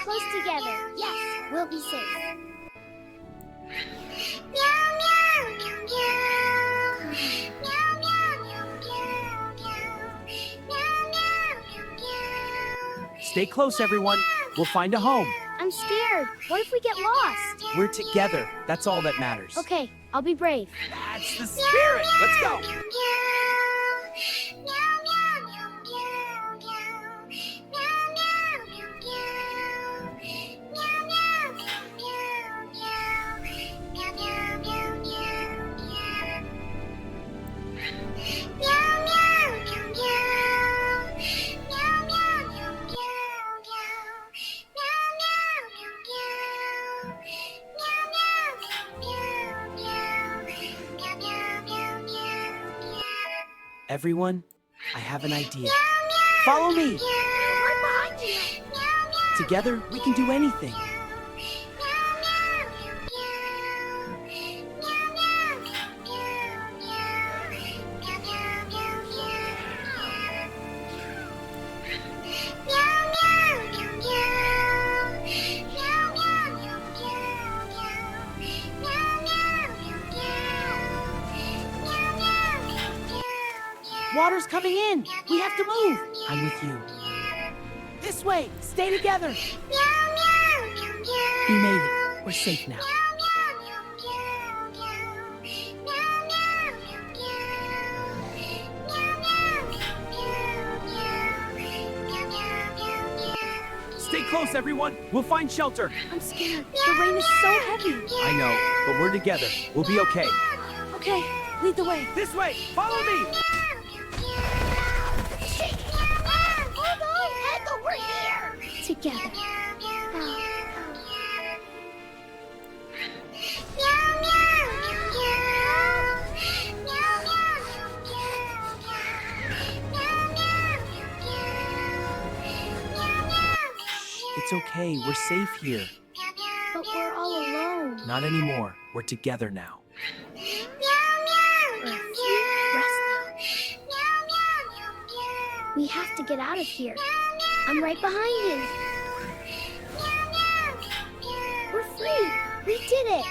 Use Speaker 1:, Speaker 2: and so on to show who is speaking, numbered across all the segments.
Speaker 1: close together. Yes, we'll be safe.
Speaker 2: Stay close, everyone. We'll find a home.
Speaker 1: I'm scared. What if we get lost?
Speaker 2: We're together. That's all that matters.
Speaker 1: Okay, I'll be brave.
Speaker 2: That's the spirit. Let's go. Everyone, I have an idea. Follow me.
Speaker 1: I'm behind you.
Speaker 2: Together, we can do anything. Water's coming in. We have to move. I'm with you. This way. Stay together. We made it. We're safe now. Stay close, everyone. We'll find shelter.
Speaker 1: I'm scared. The rain is so heavy.
Speaker 2: I know, but we're together. We'll be okay.
Speaker 1: Okay, lead the way.
Speaker 2: This way. Follow me.
Speaker 1: Hold on, Echo, we're here. Together.
Speaker 2: It's okay. We're safe here.
Speaker 1: But we're all alone.
Speaker 2: Not anymore. We're together now.
Speaker 1: For a few rest now. We have to get out of here. I'm right behind you. We're free. We did it.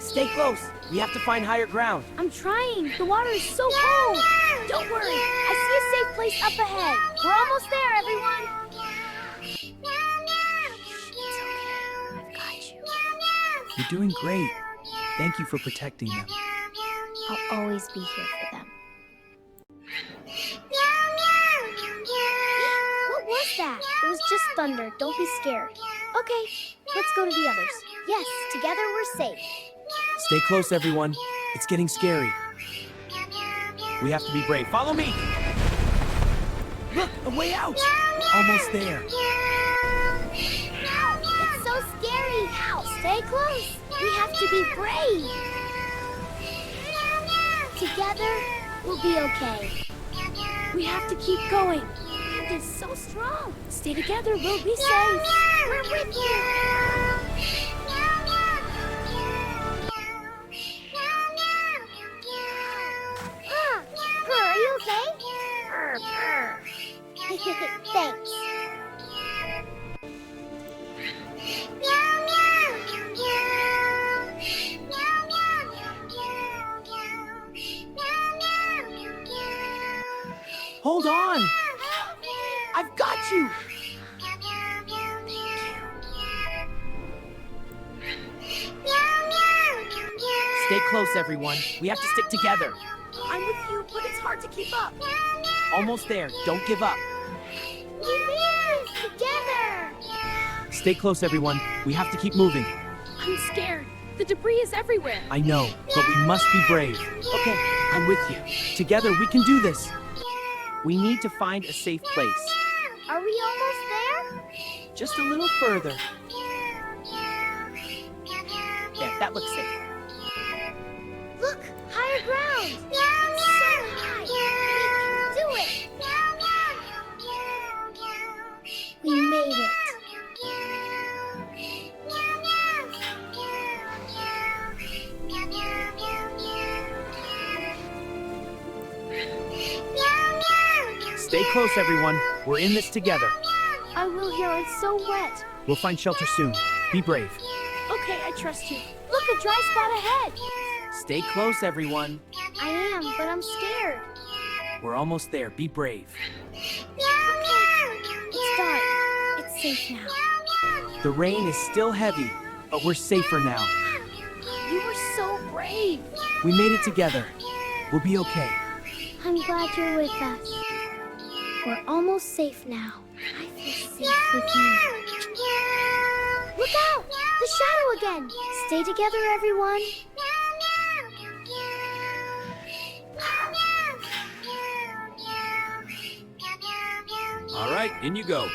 Speaker 2: Stay close. We have to find higher ground.
Speaker 1: I'm trying. The water is so cold. Don't worry. I see a safe place up ahead. We're almost there, everyone. It's okay. I've got you.
Speaker 2: You're doing great. Thank you for protecting them.
Speaker 1: I'll always be here for them. What was that? It was just thunder. Don't be scared. Okay, let's go to the others. Yes, together we're safe.
Speaker 2: Stay close, everyone. It's getting scary. We have to be brave. Follow me! Look, a way out! We're almost there.
Speaker 1: It's so scary. Stay close. We have to be brave. Together, we'll be okay. We have to keep going. And it's so strong. Stay together, we'll be safe. We're with you. Are you okay? Thanks.
Speaker 2: Hold on! I've got you! Stay close, everyone. We have to stick together. I'm with you, but it's hard to keep up. Almost there. Don't give up.
Speaker 1: We made it together.
Speaker 2: Stay close, everyone. We have to keep moving.
Speaker 1: I'm scared. The debris is everywhere.
Speaker 2: I know, but we must be brave. Okay, I'm with you. Together, we can do this. We need to find a safe place.
Speaker 1: Are we almost there?
Speaker 2: Just a little further. There, that looks safe.
Speaker 1: Look, higher ground. It's so high. We can do it. We made it.
Speaker 2: Stay close, everyone. We're in this together.
Speaker 1: I will here, it's so wet.
Speaker 2: We'll find shelter soon. Be brave.
Speaker 1: Okay, I trust you. Look, a dry spot ahead.
Speaker 2: Stay close, everyone.
Speaker 1: I am, but I'm scared.
Speaker 2: We're almost there. Be brave.
Speaker 1: Okay, it's dark. It's safe now.
Speaker 2: The rain is still heavy, but we're safer now.
Speaker 1: You were so brave.
Speaker 2: We made it together. We'll be okay.
Speaker 1: I'm glad you're with us. We're almost safe now. I feel safe with you. Look out! The shadow again! Stay together, everyone.
Speaker 2: All right, in you go.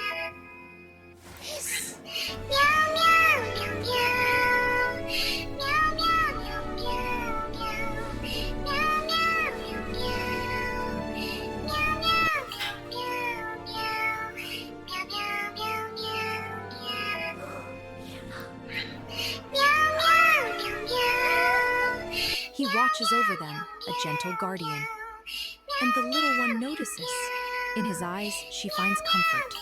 Speaker 3: He watches over them, a gentle guardian. And the little one notices. In his eyes, she finds comfort.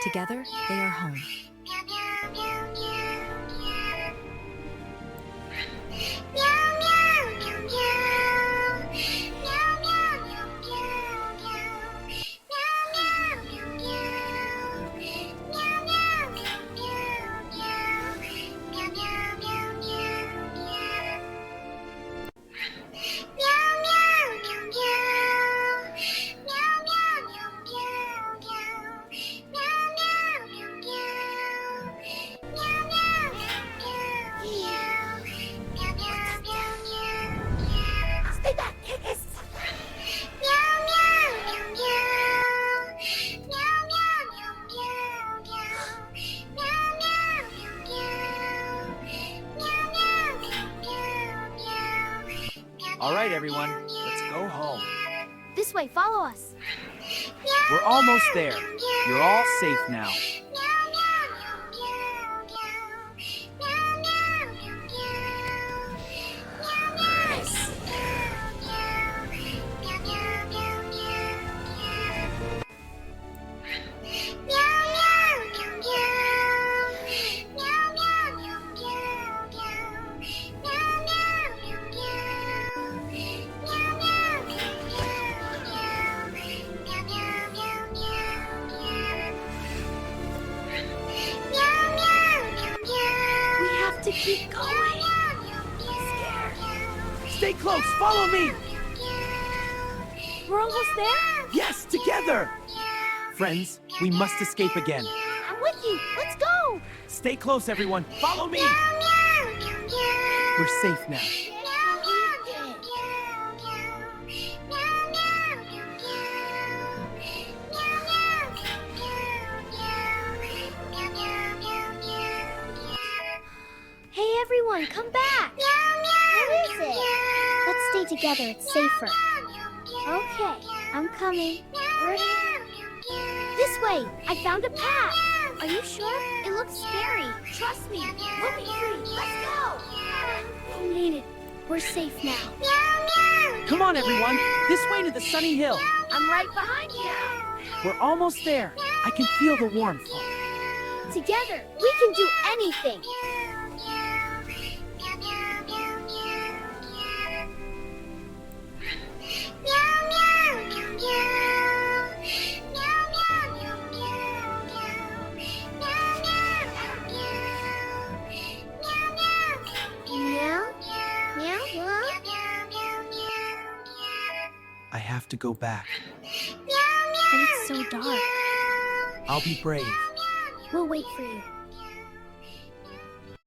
Speaker 3: Together, they are home.
Speaker 2: All right, everyone, let's go home.
Speaker 1: This way, follow us.
Speaker 2: We're almost there. You're all safe now.
Speaker 1: To keep going. I'm scared.
Speaker 2: Stay close, follow me!
Speaker 1: We're almost there?
Speaker 2: Yes, together! Friends, we must escape again.
Speaker 1: I'm with you. Let's go.
Speaker 2: Stay close, everyone. Follow me! We're safe now.
Speaker 1: Hey, everyone, come back. What is it? Let's stay together. It's safer. Okay, I'm coming. Where? This way. I found a path. Are you sure? It looks scary. Trust me. We'll be free. Let's go. We made it. We're safe now.
Speaker 2: Come on, everyone. This way to the sunny hill.
Speaker 1: I'm right behind you.
Speaker 2: We're almost there. I can feel the warmth.
Speaker 1: Together, we can do anything. Meow? Meow? Meow?
Speaker 2: I have to go back.
Speaker 1: But it's so dark.
Speaker 2: I'll be brave.
Speaker 1: We'll wait for you.